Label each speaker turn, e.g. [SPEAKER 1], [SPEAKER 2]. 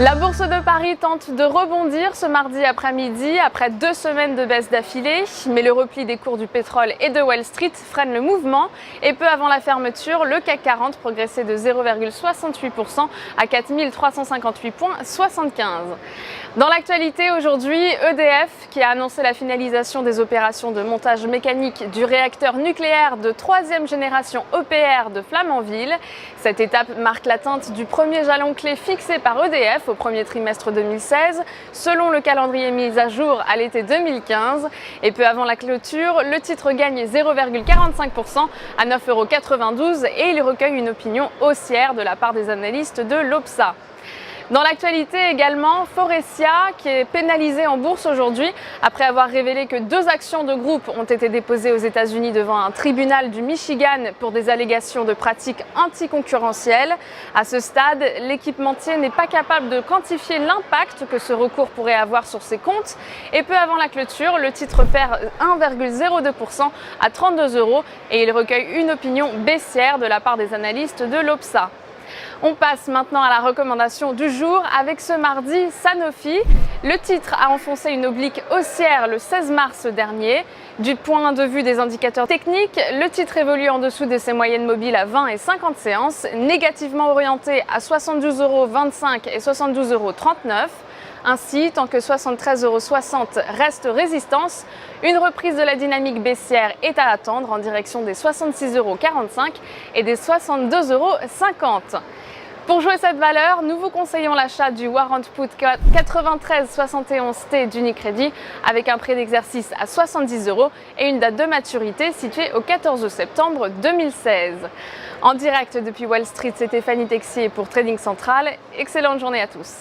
[SPEAKER 1] La Bourse de Paris tente de rebondir ce mardi après-midi après 2 semaines de baisse d'affilée, mais le repli des cours du pétrole et de Wall Street freine le mouvement et peu avant la fermeture, le CAC 40 progressait de 0,68% à 4 358,75 points. Dans l'actualité aujourd'hui, EDF qui a annoncé la finalisation des opérations de montage mécanique du réacteur nucléaire de 3e génération EPR de Flamanville. Cette étape marque l'atteinte du premier jalon clé fixé par EDF au premier trimestre 2016, selon le calendrier mis à jour à l'été 2015. Et peu avant la clôture, le titre gagne 0,45% à 9,92 € et il recueille une opinion haussière de la part des analystes de l'OPSA. Dans l'actualité également, Forestia qui est pénalisé en bourse aujourd'hui après avoir révélé que 2 actions de groupe ont été déposées aux États-Unis devant un tribunal du Michigan pour des allégations de pratiques anticoncurrentielles. À ce stade, l'équipementier n'est pas capable de quantifier l'impact que ce recours pourrait avoir sur ses comptes et peu avant la clôture, le titre perd 1,02% à 32 € et il recueille une opinion baissière de la part des analystes de l'OPSA. On passe maintenant à la recommandation du jour avec ce mardi Sanofi. Le titre a enfoncé une oblique haussière le 16 mars dernier. Du point de vue des indicateurs techniques, le titre évolue en dessous de ses moyennes mobiles à 20 et 50 séances, négativement orienté à 72,25 € et 72,39 €. Ainsi, tant que 73,60 € reste résistance, une reprise de la dynamique baissière est à attendre en direction des 66,45 € et des 62,50 €. Pour jouer cette valeur, nous vous conseillons l'achat du Warrant Put 9371T d'Unicredit avec un prix d'exercice à 70 € et une date de maturité située au 14 septembre 2016. En direct depuis Wall Street, c'était Fanny Texier pour Trading Central. Excellente journée à tous.